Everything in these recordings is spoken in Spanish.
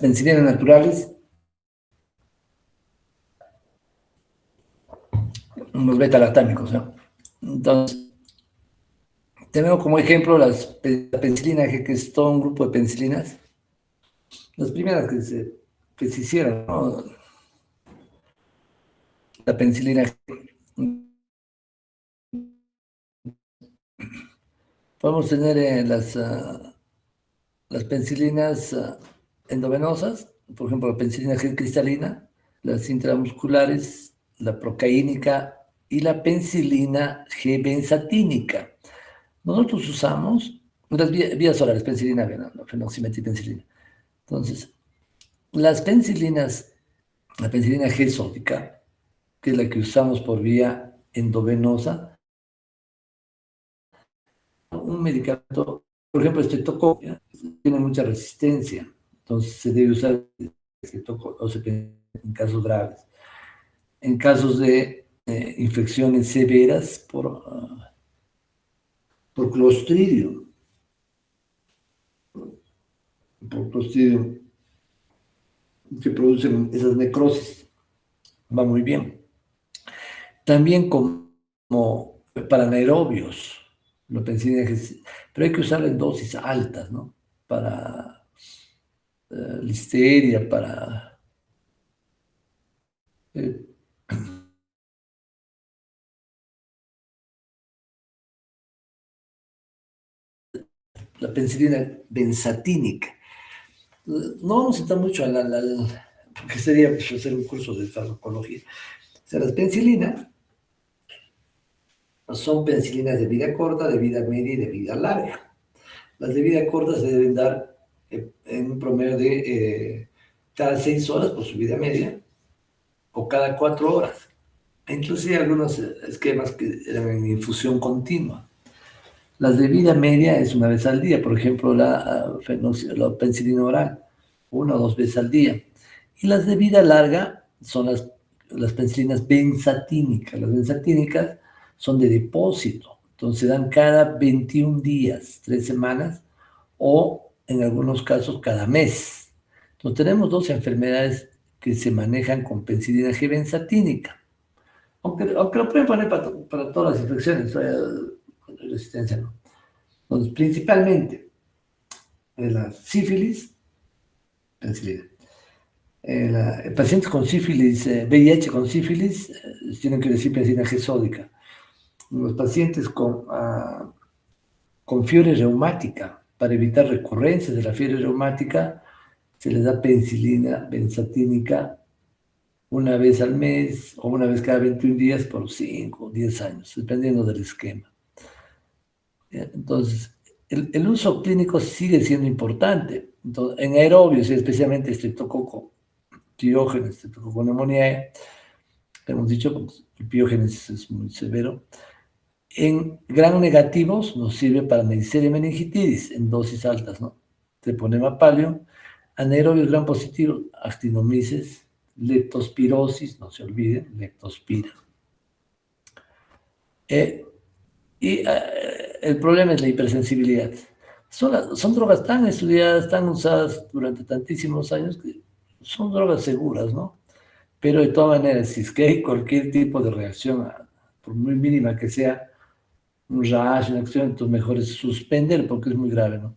penicilinas naturales, los beta-lactámicos, ¿no? Entonces, tenemos como ejemplo la penicilina G, que es todo un grupo de penicilinas, las primeras que se hicieron, ¿no? La penicilina G. Podemos tener las penicilinas endovenosas, por ejemplo, la penicilina G cristalina, las intramusculares, la procaínica y la penicilina G benzatínica. Nosotros usamos las vías orales, penicilina, fenoximetilpenicilina. Entonces, las penicilinas, la penicilina G sódica, que es la que usamos por vía endovenosa, un medicamento, por ejemplo, estreptococcus, tiene mucha resistencia, entonces se debe usar estreptococcus en casos graves. En casos de infecciones severas por clostridium, que producen esas necrosis, va muy bien. También como para anaerobios, la penicilina, pero hay que usarla en dosis altas, ¿no? Para listeria, para eh, la penicilina benzatínica. No vamos a entrar mucho porque sería hacer un curso de farmacología. O sea, las penicilinas son penicilinas de vida corta, de vida media y de vida larga. Las de vida corta se deben dar en un promedio de cada 6 horas por su vida media o cada 4 horas. Inclusive algunos esquemas que eran en infusión continua. Las de vida media es una vez al día, por ejemplo, la penicilina oral, 1 o 2 veces al día. Y las de vida larga son las penicilinas benzatínicas. Las benzatínicas son de depósito, entonces se dan cada 21 días, 3 semanas, o en algunos casos cada mes. Entonces tenemos 2 enfermedades que se manejan con penicilina G benzatínica. Aunque lo pueden poner para todas las infecciones, resistencia, ¿no? Entonces, principalmente la sífilis, penicilina. Pacientes con sífilis, VIH con sífilis, tienen que decir penicilina G sódica. Los pacientes con fiebre reumática, para evitar recurrencias de la fiebre reumática, se les da penicilina benzatínica una vez al mes o una vez cada 21 días por 5 o 10 años, dependiendo del esquema. Entonces, el uso clínico sigue siendo importante. Entonces, en aerobios, y especialmente Streptococcus pyogenes, Streptococcus pneumoniae, hemos dicho, pues, el piógenes es muy severo. En gram negativos nos sirve para Neisseria meningitis en dosis altas, ¿no? Treponema pallidum, anaerobios gram positivos, actinomyces, leptospirosis, no se olviden, leptospira. El problema es la hipersensibilidad. Son drogas tan estudiadas, tan usadas durante tantísimos años, que son drogas seguras, ¿no? Pero de todas maneras, si es que hay cualquier tipo de reacción, por muy mínima que sea, un rash, una acción, entonces mejor es suspender porque es muy grave, ¿no?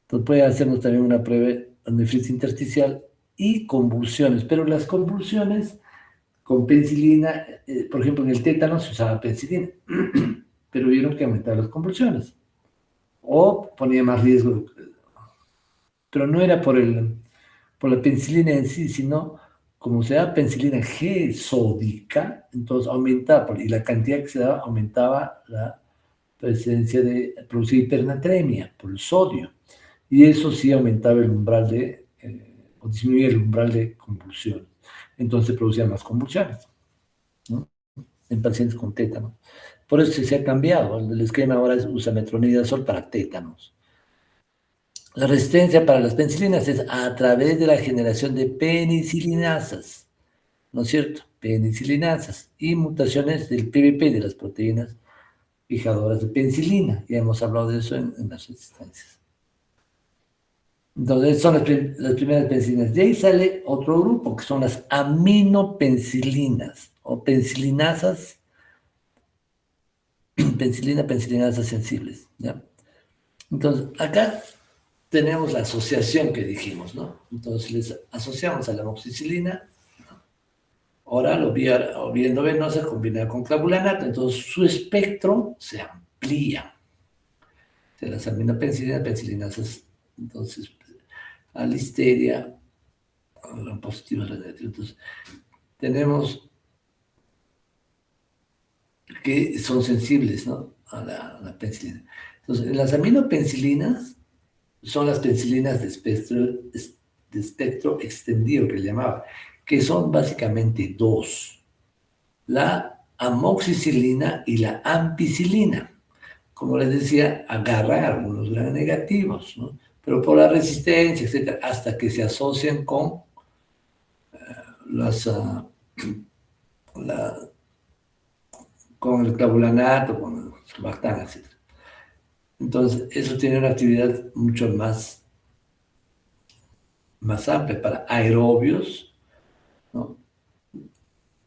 Entonces puede hacernos también una prueba de nefritis intersticial y convulsiones, pero las convulsiones con penicilina, por ejemplo, en el tétano se usaba penicilina, pero vieron que aumentaba las convulsiones o ponía más riesgo, pero no era por la penicilina en sí, sino como se da penicilina G sódica, entonces aumentaba, y la cantidad que se daba aumentaba la presencia de producir hipernatremia por el sodio, y eso sí aumentaba el umbral o disminuía el umbral de convulsiones, entonces producían más convulsiones, ¿no? En pacientes con tétanos. Por eso se ha cambiado, el esquema ahora usa metronidazol para tétanos. La resistencia para las penicilinas es a través de la generación de penicilinasas, ¿no es cierto? Penicilinasas y mutaciones del PBP, de las proteínas fijadoras de penicilina. Ya hemos hablado de eso en las resistencias. Entonces, son las primeras penicilinas. De ahí sale otro grupo, que son las aminopenicilinas, o pencilinasas, pencilinasas sensibles, ¿ya? Entonces, acá tenemos la asociación que dijimos, ¿no? Entonces, les asociamos a la amoxicilina oral o vía endovenosa combinada con clavulanato. Entonces, su espectro se amplía. De las aminopenicilinas, pencilinasas, entonces, a listeria, gran positivo, gran negativo. Entonces, tenemos que son sensibles, ¿no?, a la penicilina. Entonces, las aminopenicilinas son las penicilinas de espectro extendido, que le llamaba, que son básicamente dos: la amoxicilina y la ampicilina. Como les decía, agarran algunos gran negativos, ¿no?, pero por la resistencia, etcétera, hasta que se asocian con las, la, con el clavulanato, con el surfactán, etcétera. Entonces, eso tiene una actividad mucho más amplia para aerobios, ¿no?,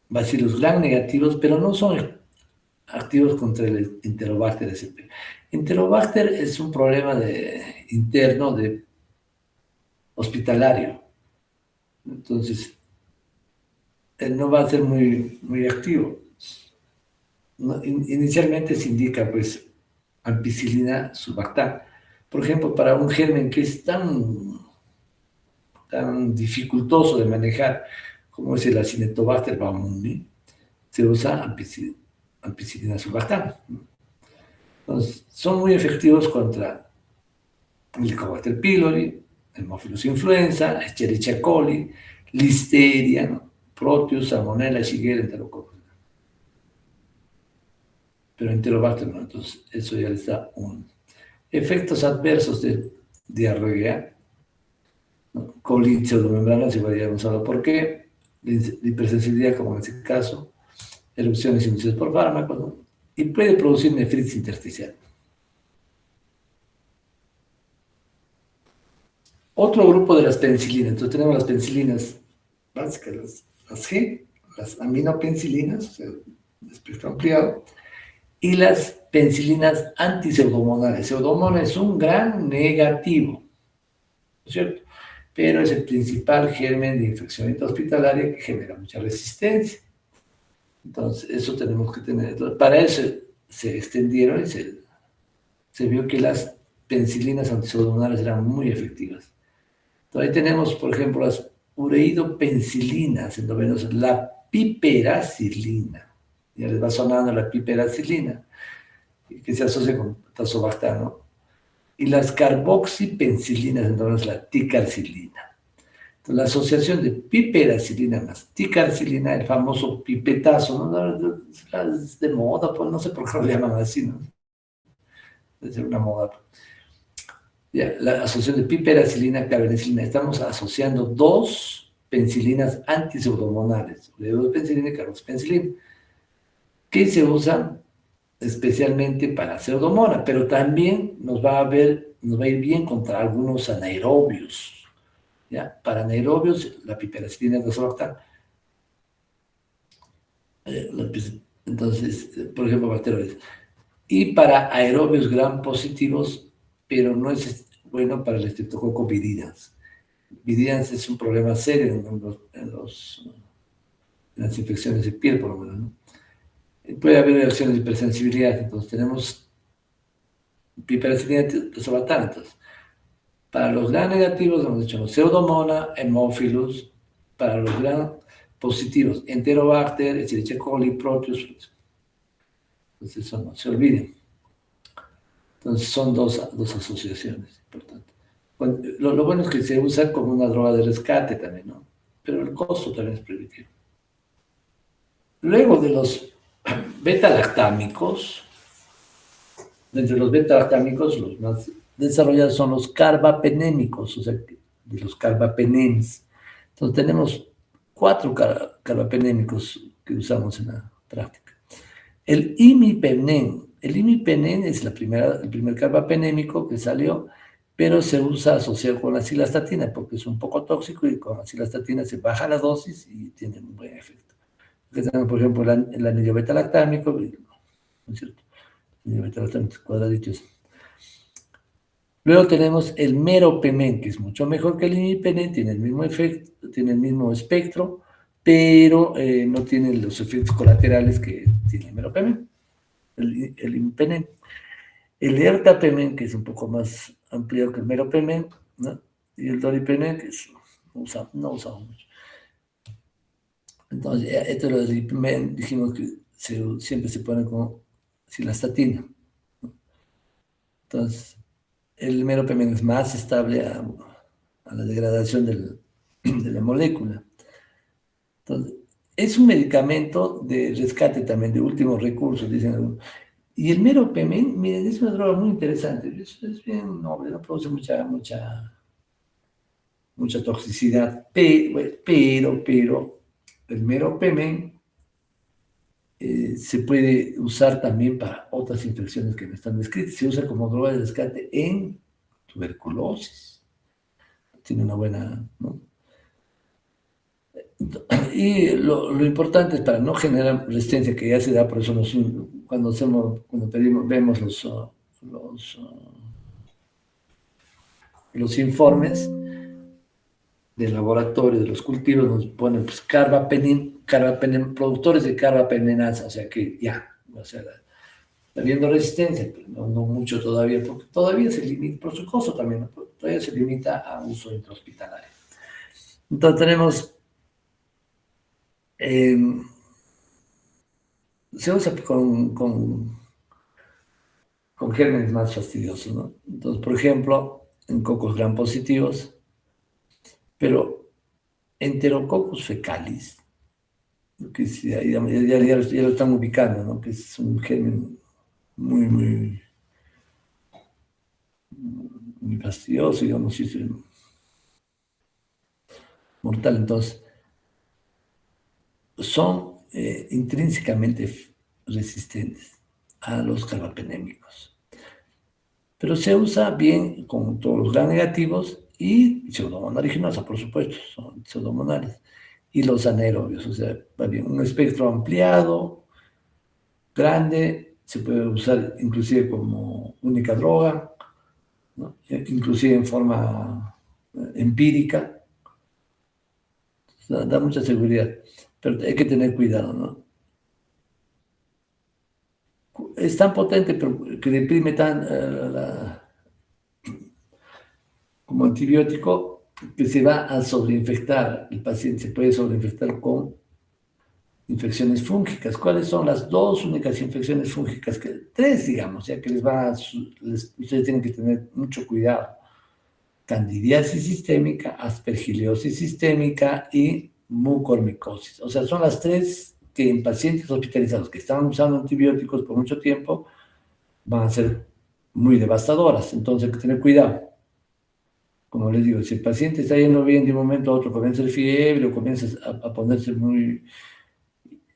bacilos gram negativos, pero no son activos contra el Enterobacter sp. Enterobacter es un problema interno hospitalario. Entonces, no va a ser muy activo. No, inicialmente se indica, pues, ampicilina surfactán. Por ejemplo, para un germen que es tan dificultoso de manejar como es el Acinetobacter baumannii, se usa ampicilina surfactán. Entonces, son muy efectivos contra el Helicobacter pylori, Haemophilus influenza, Escherichia coli, Listeria, ¿no?, Proteus, Salmonella, Shigella, Enterococcus. Pero Enterobacter no, entonces eso ya les da un... Efectos adversos de diarrea, ¿no?, colitis pseudomembranosa, igual ya hemos hablado por qué, hipersensibilidad, como en este caso, erupciones inducidas por fármacos, ¿no?, y puede producir nefritis intersticial. Otro grupo de las penicilinas, entonces tenemos las penicilinas básicas, las G, las aminopenicilinas, o sea, de espectro ampliado, y las penicilinas antipseudomonales. Pseudomonas es un gran negativo, ¿no es cierto?, pero es el principal germen de infección intrahospitalaria que genera mucha resistencia. Entonces, eso tenemos que tener. Entonces, para eso se extendieron y se vio que las penicilinas antipseudomonales eran muy efectivas. Entonces, ahí tenemos, por ejemplo, las ureidopenicilinas endovenosas, la piperacilina. Ya les va sonando la piperacilina, que se asocia con tazobactam, ¿no? Y las carboxipenicilinas endovenosas, la ticarcilina. Entonces, la asociación de piperacilina más ticarcilina, el famoso pipetazo, ¿no?, es de moda, pues no sé por qué lo llaman así, ¿no? Debe ser una moda. Ya, la asociación de piperacilina, carbenicilina, estamos asociando dos penicilinas antipseudomonales, ureidopenicilina y carboxipenicilina, que se usan especialmente para pseudomonas, pero también nos va a ir bien contra algunos anaerobios, ¿ya? Para anaerobios, la piperacilina es desorbital. Entonces, por ejemplo, bacterias. Y para aerobios gram positivos, pero no es bueno para el Streptococcus viridans. Viridans es un problema serio en las infecciones de piel, por lo menos, ¿no? Puede haber reacciones de hipersensibilidad. Entonces, tenemos piperacilina desorbital. Entonces, para los gram negativos, hemos dicho Pseudomonas, Haemophilus. Para los gram positivos, Enterobacter, Escherichia coli, Proteus. Entonces, eso no se olviden. Entonces, son dos asociaciones importantes. Bueno, lo bueno es que se usa como una droga de rescate también, ¿no? Pero el costo también es prohibitivo. Luego de los beta-lactámicos, entre los beta-lactámicos, los más desarrollados son los carbapenémicos, o sea, de los carbapenems. Entonces, tenemos 4 carbapenémicos que usamos en la práctica. El imipenem es el primer carbapenémico que salió, pero se usa asociado con la cilastatina porque es un poco tóxico y con la cilastatina se baja la dosis y tiene un buen efecto. Aquí tenemos, por ejemplo, el anillo beta-lactámico, ¿no es cierto? El anillo beta-lactámico, cuadraditos. Luego tenemos el meropenem, que es mucho mejor que el imipenem, tiene el mismo efecto, tiene el mismo espectro, pero no tiene los efectos colaterales que tiene el meropenem, el imipenem. El ertapenem, que es un poco más amplio que el meropenem, ¿no? Y el doripenem, que es, no usamos mucho. Entonces, esto lo del imipenem, dijimos que siempre se pone con cilastatina, ¿no? Entonces, el meropenem es más estable a la degradación de la molécula. Entonces, es un medicamento de rescate también, de último recurso, dicen algunos. Y el meropenem, miren, es una droga muy interesante, es bien noble, no produce mucha toxicidad, pero el meropenem se puede usar también para otras infecciones que no están descritas. Se usa como droga de rescate en tuberculosis. Tiene una buena, ¿no? Y lo importante es para no generar resistencia, que ya se da, por eso cuando vemos los informes del laboratorio, de los cultivos, nos ponen pues, productores de carbapenemasa, o sea que ya, o sea, está habiendo resistencia, pero no mucho todavía, porque todavía se limita, por su costo también, ¿no? Todavía se limita a uso intrahospitalario. Entonces tenemos, eh, se usa con gérmenes más fastidiosos, ¿no? Entonces, por ejemplo, en cocos gram positivos, pero Enterococcus fecalis, que ya lo están ubicando, ¿no? Que es un germen muy, muy fastidioso, digamos, y es mortal. Entonces, son intrínsecamente resistentes a los carbapenémicos. Pero se usa bien con todos los gram negativos y pseudomonas originosa, por supuesto, son pseudomonales. Y los anaerobios, o sea, va bien, un espectro ampliado, grande, se puede usar inclusive como única droga, ¿no? Inclusive en forma empírica, o sea, da mucha seguridad, pero hay que tener cuidado, ¿no? Es tan potente pero que deprime como antibiótico que se va a sobreinfectar, el paciente se puede sobreinfectar con infecciones fúngicas. ¿Cuáles son las dos únicas infecciones fúngicas? Tres, digamos, ya que ustedes tienen que tener mucho cuidado. Candidiasis sistémica, aspergillosis sistémica y mucormicosis. O sea, son las tres que en pacientes hospitalizados que estaban usando antibióticos por mucho tiempo van a ser muy devastadoras. Entonces hay que tener cuidado. Como les digo, si el paciente está yendo bien de un momento a otro, comienza el fiebre o comienza a ponerse muy,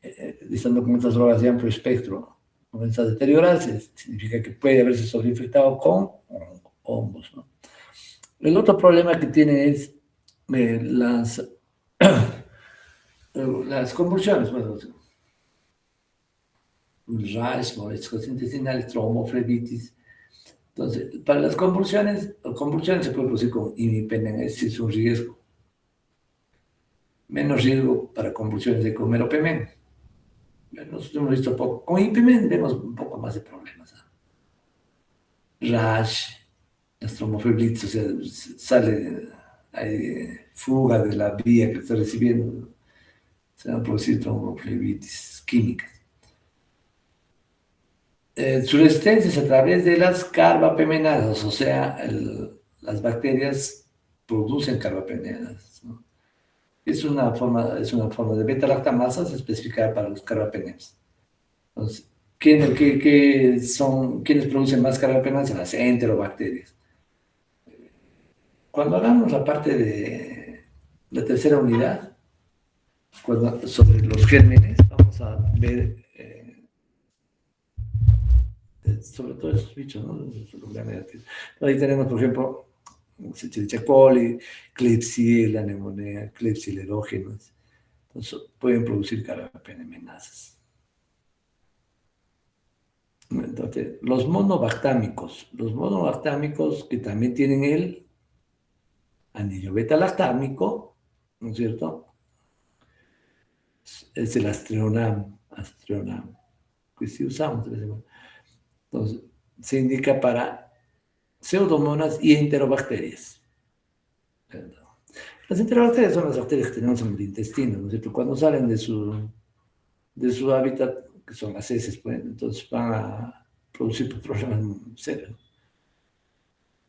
estando con estas drogas de amplio espectro, comienza a deteriorarse, significa que puede haberse sobreinfectado con hongos, ¿no? El otro problema que tiene es las convulsiones, bueno, rash, molestias intestinales, tromboflebitis. Entonces, para las convulsiones se puede producir con imipenem, ese es un riesgo. Menos riesgo para convulsiones de con meropenem. Nosotros hemos visto poco. Con imipenem vemos un poco más de problemas, ¿no? Rash, las tromboflebitis, o sea, sale, hay fuga de la vía que está recibiendo, se van a producir tromboflebitis químicas. Su resistencia es a través de las carbapenemasas, o sea, las bacterias producen carbapenemasas, ¿no? Es una forma de beta-lactamasas especificada para los carbapenemas. Entonces, ¿quiénes producen más carbapenemasas? Las enterobacterias. Cuando hagamos la parte de la tercera unidad, sobre los gérmenes, vamos a ver sobre todo esos bichos, ¿no? Ahí tenemos, por ejemplo, Escherichia coli, Klebsiella, neumonía, Klebsiella erógenas. Entonces, pueden producir carbapenemenasas. Entonces, los monobactámicos que también tienen el anillo beta-lactámico, ¿no es cierto? Es el astreonam, que sí usamos. Entonces, se indica para pseudomonas y enterobacterias. Las enterobacterias son las bacterias que tenemos en el intestino, ¿no es cierto? Cuando salen de su hábitat, que son las heces, pues, entonces van a producir problemas serios.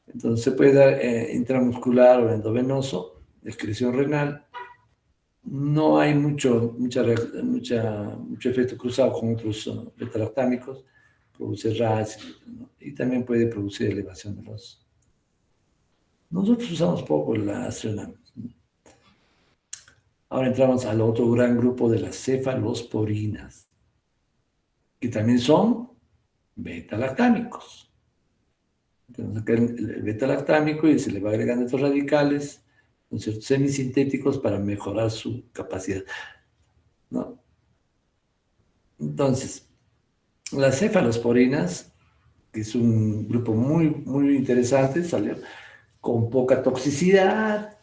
Entonces se puede dar intramuscular o endovenoso, excreción renal. No hay mucho efecto cruzado con otros beta-lactámicos, produce RAS, ¿no? Y también puede producir elevación de los... Nosotros usamos poco la astronam. Ahora entramos al otro gran grupo de las cefalosporinas, que también son beta-lactámicos. Tenemos acá el beta-lactámico y se le va agregando estos radicales, ¿no es cierto?, semisintéticos para mejorar su capacidad, ¿no? Entonces, las cefalosporinas, que es un grupo muy, muy interesante, salió con poca toxicidad,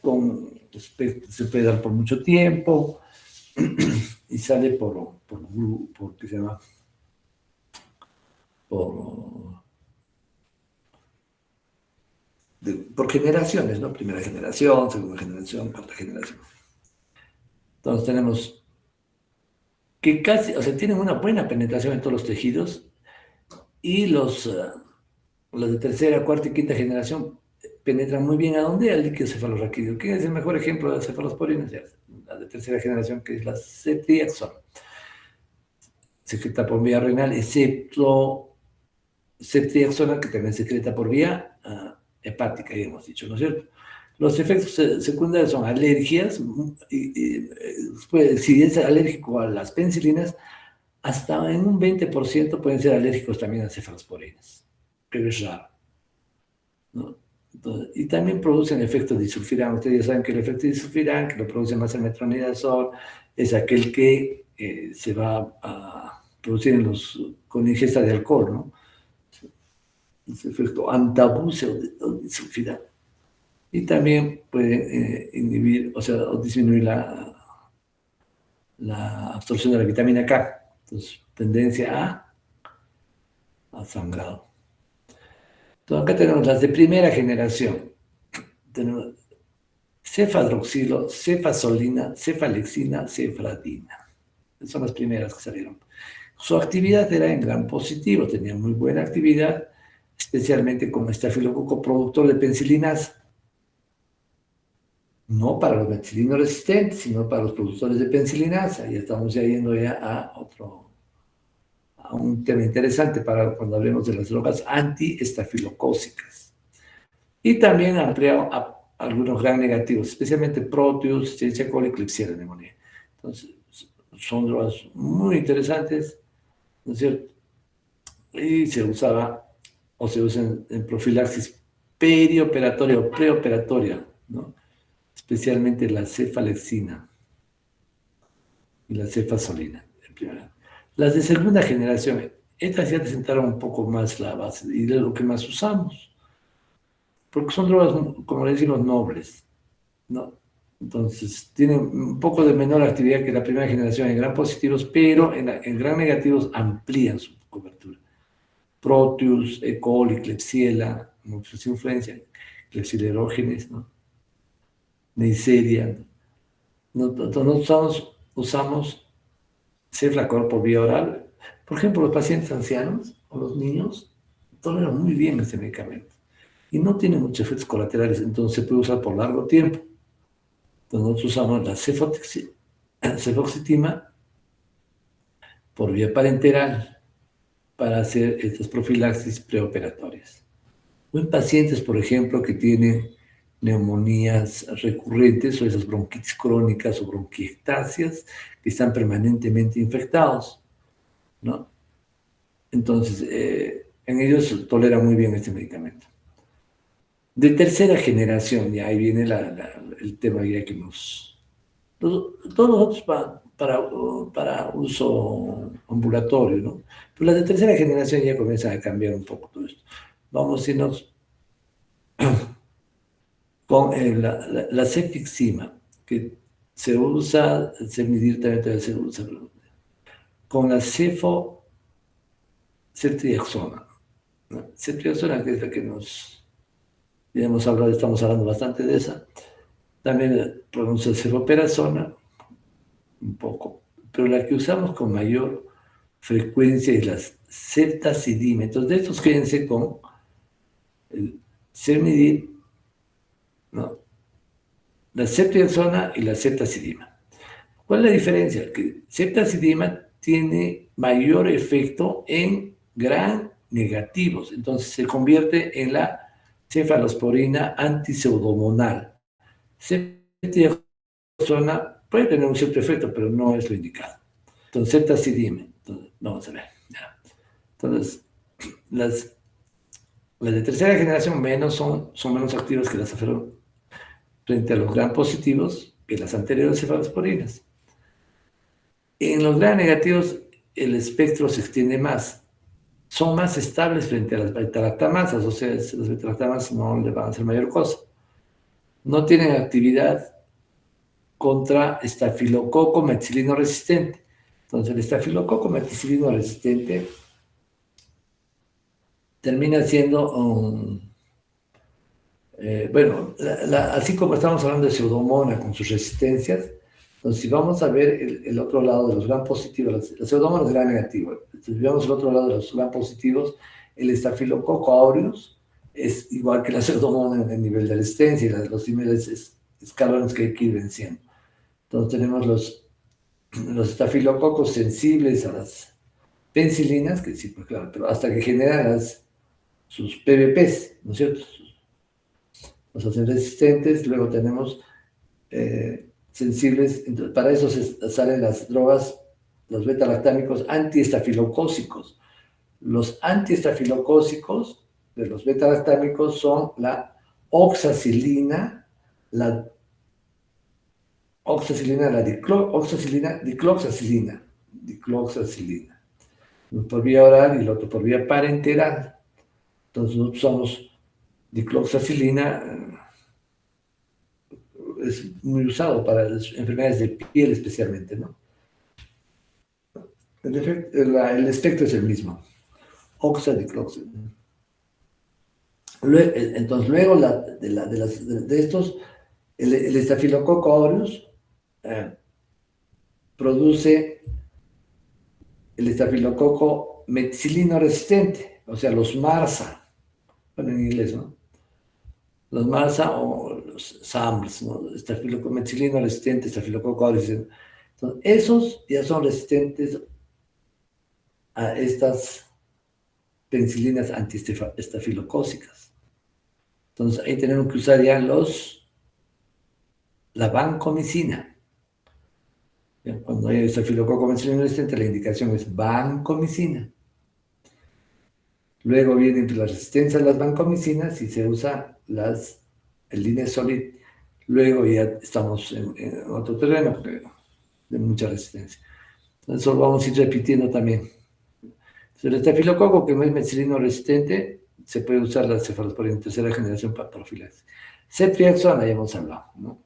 se puede dar por mucho tiempo y sale ¿qué se llama? Por generaciones, ¿no? Primera generación, segunda generación, cuarta generación. Entonces tenemos que casi, o sea, tienen una buena penetración en todos los tejidos y los de tercera, cuarta y quinta generación penetran muy bien a dónde, al líquido cefalorraquídeo. ¿Quién es el mejor ejemplo de las cefalosporinas? La de tercera generación, que es la ceftriaxona. Secreta por vía renal, excepto ceftriaxona, que también secreta por vía hepática, ya hemos dicho, ¿no es cierto? Los efectos secundarios son alergias, si es alérgico a las penicilinas, hasta en un 20% pueden ser alérgicos también a cefalosporinas, pero es raro, ¿no? Entonces, y también producen efecto disulfiram. Ustedes ya saben que el efecto disulfiram, que lo produce más el metronidazol, es aquel que se va a producir con ingesta de alcohol, ¿no? Es efecto antabuse o disulfiram. Y también puede inhibir, o disminuir la absorción de la vitamina K. Entonces, tendencia a sangrado. Entonces, acá tenemos las de primera generación. Tenemos cefadroxilo, cefazolina, cefalexina, cefradina. Son las primeras que salieron. Su actividad era en gran positivo, tenía muy buena actividad, especialmente como estafilococo productor de penicilinas. No para los penicilinos resistentes, sino para los productores de penicilinas. Ya estamos yendo a un tema interesante para cuando hablemos de las drogas antiestafilocócicas. Y también ha ampliado a algunos gram negativos, especialmente Proteus, Escherichia coli, Klebsiella pneumoniae. Entonces, son drogas muy interesantes, ¿no es cierto? Y se usaba o se usa en profilaxis perioperatoria o preoperatoria, ¿no? Especialmente la cefalexina y la cefazolina, en primera. Las de segunda generación, estas ya presentaron un poco más la base y de lo que más usamos, porque son drogas, como le decimos, nobles, ¿no? Entonces, tienen un poco de menor actividad que la primera generación en gran positivos, pero en gran negativos amplían su cobertura. Proteus, E. coli, Klebsiella, muchas influencias, Klebsiella erógenes, ¿no? Neisseria. Nosotros usamos ceflacorp por vía oral. Por ejemplo, los pacientes ancianos o los niños toleran muy bien este medicamento y no tiene muchos efectos colaterales, entonces se puede usar por largo tiempo. Entonces nosotros usamos la cefoxitima por vía parenteral para hacer estas profilaxis preoperatorias. O en pacientes, por ejemplo, que tienen neumonías recurrentes o esas bronquitis crónicas o bronquiectasias que están permanentemente infectados, ¿no? Entonces, en ellos tolera muy bien este medicamento. De tercera generación, ya ahí viene el tema ya que todos los otros para uso ambulatorio, ¿no? Pero las de tercera generación ya comienzan a cambiar un poco todo esto. Vamos a irnos con la cefixima, que se usa, el cefnidir también se usa, con la ceftriaxona, ¿no? Ceftriaxona, que es la que ya hemos hablado, estamos hablando bastante de esa. También pronuncia cefoperazona, un poco, pero la que usamos con mayor frecuencia es las ceftazidime. Entonces, de estos quédense con el cefnidir, ¿no? La ceftriaxona y la ceftazidima. ¿Cuál es la diferencia? Que ceftazidima tiene mayor efecto en gram negativos, entonces se convierte en la cefalosporina antiseudomonal. Ceftriaxona puede tener un cierto efecto, pero no es lo indicado. Entonces, ceftazidime. Entonces, vamos a ver. Ya. Entonces, las de tercera generación son menos activas que las frente a los gram positivos que las anteriores cefalosporinas. En los gram negativos, el espectro se extiende más. Son más estables frente a las beta-lactamasas, o sea, las beta-lactamasas no le van a hacer mayor cosa. No tienen actividad contra estafilococo meticilino resistente. Entonces, el estafilococo meticilino resistente termina siendo bueno, así como estamos hablando de pseudomonas con sus resistencias, entonces si vamos a ver el otro lado de los gram positivos, la pseudomonas es gram negativo, entonces si vemos el otro lado de los gram positivos, el estafilococo aureus es igual que la pseudomonas en el nivel de resistencia y los niveles escalones que hay que ir venciendo. Entonces tenemos los estafilococos sensibles a las penicilinas, que sí, pues claro, pero hasta que generan sus PVPs, ¿no es cierto? Los hacen resistentes, luego tenemos sensibles, entonces, para eso salen las drogas, los beta-lactámicos antiestafilocócicos. Los antiestafilocócicos de los beta-lactámicos son la oxacilina, la dicloxacilina, uno por vía oral y el otro por vía parenteral. Entonces nosotros usamos dicloxacilina, es muy usado para las enfermedades de piel especialmente, ¿no? El espectro es el mismo, oxadicloxa. Entonces, luego de estos, el estafilococo aureus produce el estafilococo meticilino resistente, o sea, los MARSA, bueno, en inglés, ¿no? Los MARSA o los SAMS, ¿no? Estafilococo meticilino resistente, estafilococo aureus. Entonces, esos ya son resistentes a estas penicilinas antiestafilocócicas. Entonces, ahí tenemos que usar ya la vancomicina. Cuando hay estafilococo meticilino resistente, la indicación es vancomicina. Luego viene la resistencia a las vancomicinas y se usa el Linezolid. Luego ya estamos en otro terreno de mucha resistencia. Entonces, eso vamos a ir repitiendo también. Entonces, el estafilococo, que no es meticilino resistente, se puede usar la cefalosporina en tercera generación para profilaxis. Ceftriaxona, ya hemos hablado, ¿no?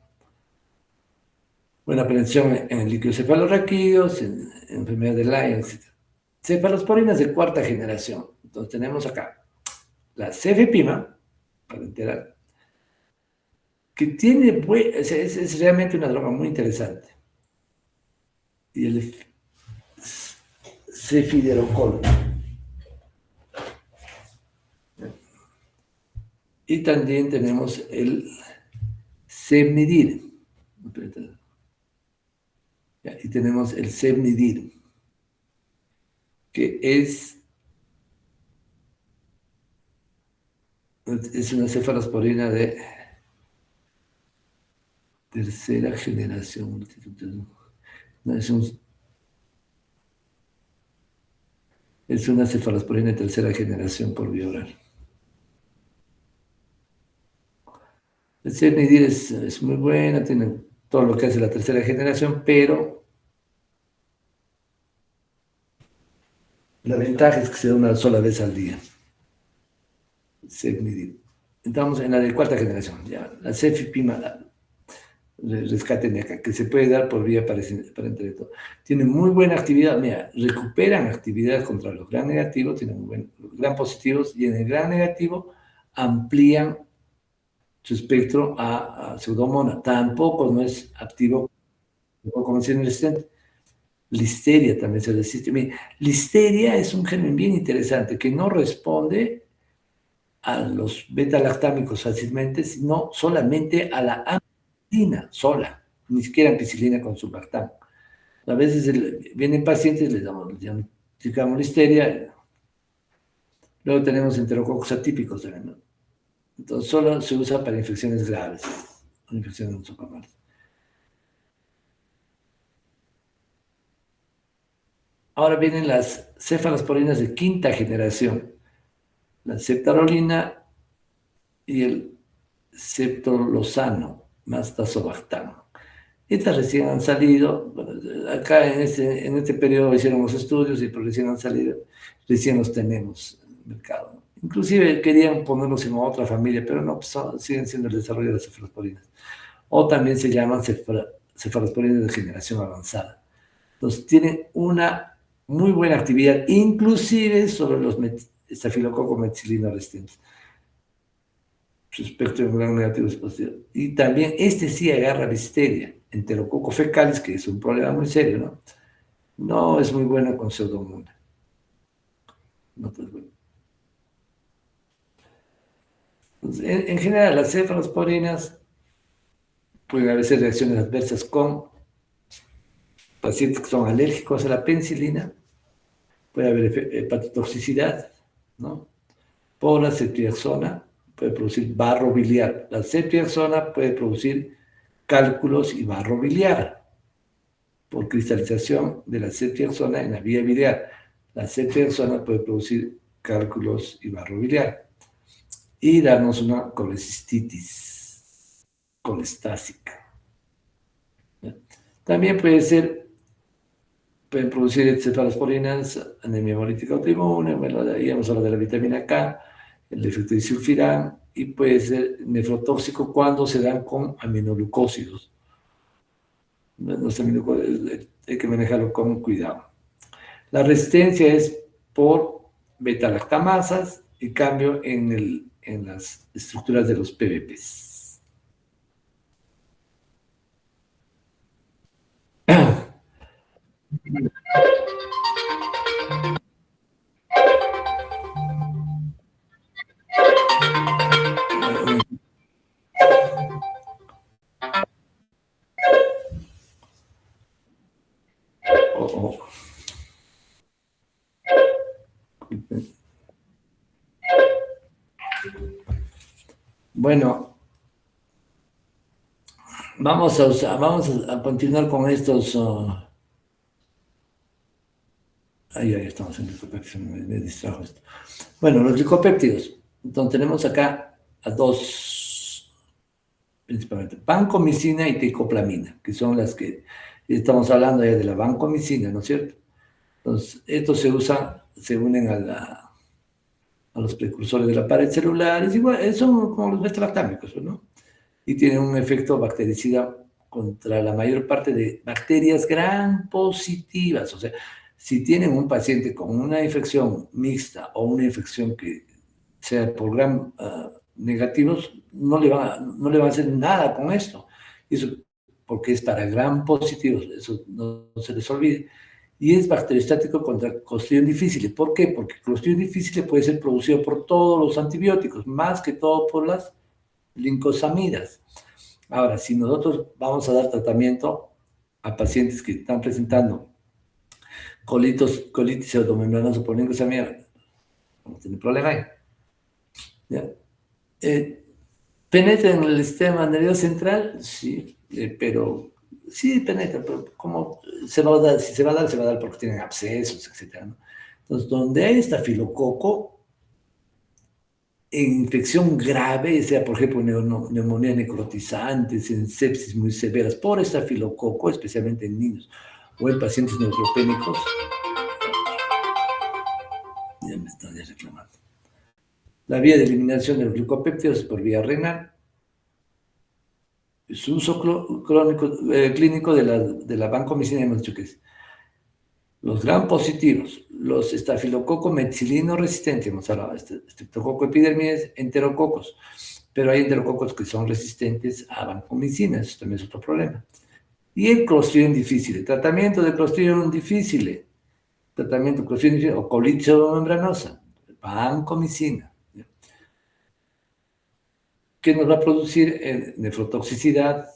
Buena prevención en líquidos cefalorraquídeos, en enfermedad de Lyme, etc. Cefalosporinas de cuarta generación. Entonces tenemos acá la cefepima, para enterar, que es realmente una droga muy interesante. Y el cefiderocol. Y también tenemos el cefnidir. Y tenemos el cefnidir, que es una cefalosporina de tercera generación. No, es una cefalosporina de tercera generación por vía oral. El Cefnidil es muy buena, tiene todo lo que hace la tercera generación, pero la ventaja es que se da una sola vez al día. Cefnidil. Estamos en la de cuarta generación, ya, la Cefipima, rescate de acá, que se puede dar por vía parenteral. Tiene muy buena actividad, mira, recuperan actividad contra los gran negativos, tienen muy buen, gran positivos, y en el gran negativo amplían su espectro a pseudomonas. Tampoco no es activo como si en el stent. Listeria también se resiste. Mira, Listeria es un germen bien interesante que no responde a los beta-lactámicos fácilmente, sino solamente a la ampicilina sola, ni siquiera ampicilina con surlactam. A veces vienen pacientes, les diagnosticamos listeria, luego tenemos enterococos atípicos también, ¿no? Entonces solo se usa para infecciones graves, infecciones nosocomiales. Ahora vienen las cefalosporinas de quinta generación, la ceptarolina y el ceptolozano, más tazobactam. Estas recién han salido, bueno, acá en este periodo hicieron los estudios y pues recién han salido, recién los tenemos en el mercado. Inclusive querían ponerlos en otra familia, pero no, pues siguen siendo el desarrollo de las cefalosporinas. O también se llaman cefalosporinas de generación avanzada. Entonces tienen una muy buena actividad, inclusive sobre los estafilococos meticilina resistentes. Su espectro de gran negativo es positivo. Y también este sí agarra listeria, enterococo fecalis, que es un problema muy serio, ¿no? No es muy buena con pseudomonas. No, pues, bueno. Entonces, en general, las cefalosporinas pueden haber reacciones adversas con pacientes que son alérgicos a la penicilina, puede haber hepatotoxicidad, ¿no? Por la ceftriaxona puede producir barro biliar. La ceftriaxona puede producir cálculos y barro biliar por cristalización de la ceftriaxona en la vía biliar. La ceftriaxona puede producir cálculos y barro biliar y darnos una colecistitis colestásica. También pueden producir cefalosporinas, anemia hemolítica autoinmune, bueno, ya hemos hablado de la vitamina K, el efecto de sulfirán, y puede ser nefrotóxico cuando se dan con aminoglucósidos. Los aminoglucósidos hay que manejarlo con cuidado. La resistencia es por beta-lactamasas y cambio en las estructuras de los PBPs. Oh, oh. Bueno, vamos a continuar con estos. Ahí estamos en glicopéptidos, me distrajo esto. Bueno, los glicopéptidos. Entonces tenemos acá a dos, principalmente, vancomicina y tecoplamina, que son las que estamos hablando ya de la vancomicina, ¿no es cierto? Entonces, estos se unen a los precursores de la pared celular, es igual, son como los beta-lactámicos, ¿no? Y tienen un efecto bactericida contra la mayor parte de bacterias gram positivas. O sea, si tienen un paciente con una infección mixta o una infección que sea por gram negativos, no le van a hacer nada con esto. Eso porque es para gram positivos, eso no se les olvide. Y es bacteriostático contra Clostridium difficile. ¿Por qué? Porque Clostridium difficile puede ser producido por todos los antibióticos, más que todo por las lincosamidas. Ahora, si nosotros vamos a dar tratamiento a pacientes que están presentando colitis pseudomembranosa por lincosamida, no tiene problema ahí. ¿Ya? ¿Penetra en el sistema nervioso central? Sí, pero sí penetra, pero como se va a dar, si se va a dar porque tienen abscesos, etc., ¿no? Entonces, donde hay estafilococo, en infección grave, sea por ejemplo neumonía necrotizantes, en sepsis muy severas por estafilococo, especialmente en niños o en pacientes neutropénicos, ya me están reclamando. La vía de eliminación de los glicopéptidos por vía renal. Su uso clínico de la vancomicina hemos dicho que es los gram positivos, los estafilococo meticilino resistentes, hemos hablado, estreptococo epidermidis, enterococos, pero hay enterococos que son resistentes a vancomicina, eso también es otro problema. Y el Clostridium difficile, tratamiento de Clostridium difficile, tratamiento de Clostridium difficile o colitis membranosa, vancomicina, que nos va a producir nefrotoxicidad,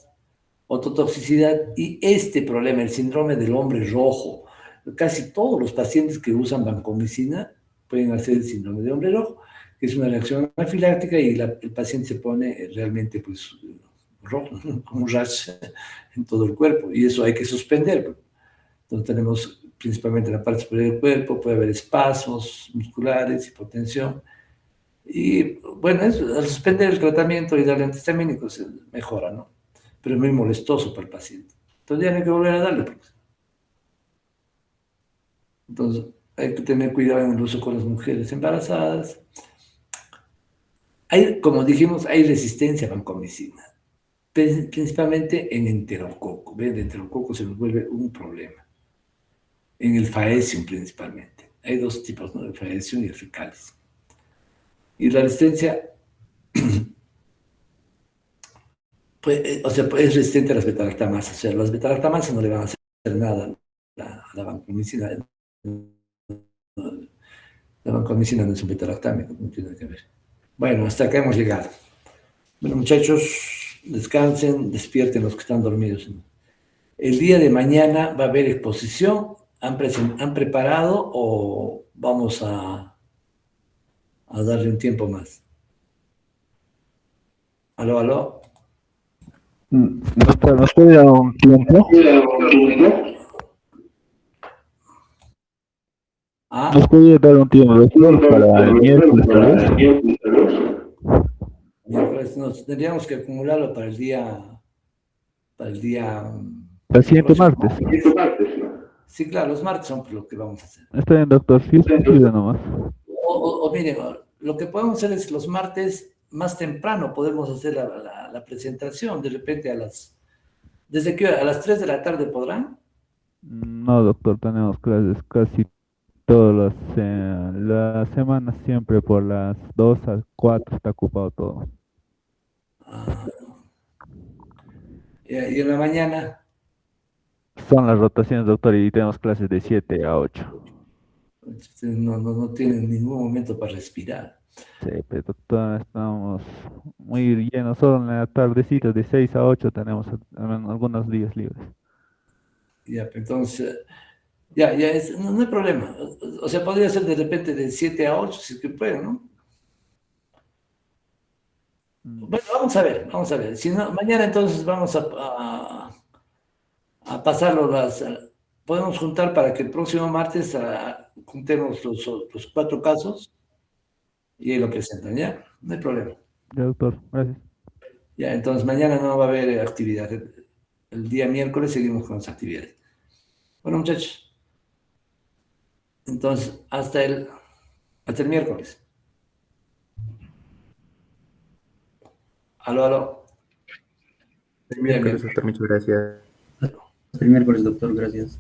ototoxicidad y este problema, el síndrome del hombre rojo. Casi todos los pacientes que usan vancomicina pueden hacer el síndrome del hombre rojo, que es una reacción anafiláctica y el paciente se pone realmente pues rojo, como un rash en todo el cuerpo, y eso hay que suspender. Entonces tenemos principalmente en la parte superior del cuerpo, puede haber espasmos musculares, hipotensión, y bueno, al suspender el tratamiento y darle antihistamínicos se mejora, ¿no? Pero es muy molestoso para el paciente. Entonces ya no hay que volver a darle. Pues. Entonces hay que tener cuidado en el uso con las mujeres embarazadas. Hay, como dijimos, hay resistencia a vancomicina, principalmente en enterococo. ¿Ven? El enterococo se nos vuelve un problema. En el faecium principalmente. Hay dos tipos, ¿no? El faecium y el fecalis. Y la resistencia, pues, o sea, es resistente a las betalactamasas. O sea, las betalactamasas no le van a hacer nada a la vancomicina. La vancomicina no es un betalactámico, no tiene que ver. Bueno, hasta acá hemos llegado. Bueno, muchachos, descansen, despierten los que están dormidos. El día de mañana va a haber exposición. ¿Han preparado o vamos a darle un tiempo más? ¿Aló, aló? Doctor, ¿nos puede dar un tiempo? ¿Ah? ¿Nos puede dar un tiempo, doctor, para el miércoles, tal vez? Miércoles, tendríamos que acumularlo para el día El siguiente próximo. martes. Sí, claro, los martes son lo que vamos a hacer. Está bien, doctor, sí es posible nomás. O miren, lo que podemos hacer es los martes más temprano podemos hacer la presentación, de repente ¿desde qué hora? ¿A las 3 de la tarde podrán? No, doctor, tenemos clases casi todas las semanas, siempre por las 2 a 4 está ocupado todo. Ah, y en la mañana, Son las rotaciones, doctor, y tenemos clases de 7 a 8. ustedes no tienen ningún momento para respirar. Sí, pero doctor, estamos muy llenos, solo en la tardecita de 6 a 8 tenemos algunos días libres. Ya, entonces, no hay problema. O sea, podría ser de repente de 7 a 8 si es que pueden, ¿no? Bueno, vamos a ver. Si no, mañana entonces vamos a pasarlo podemos juntar para que el próximo martes juntemos los 4 casos y ahí lo presentan, ¿ya? No hay problema. Ya, doctor, gracias. Ya, entonces mañana no va a haber actividad. El día miércoles seguimos con las actividades. Bueno, muchachos, entonces hasta el miércoles. Aló, aló. El Bien, bien. miércoles, doctor, muchas gracias. Hasta el miércoles, doctor, gracias.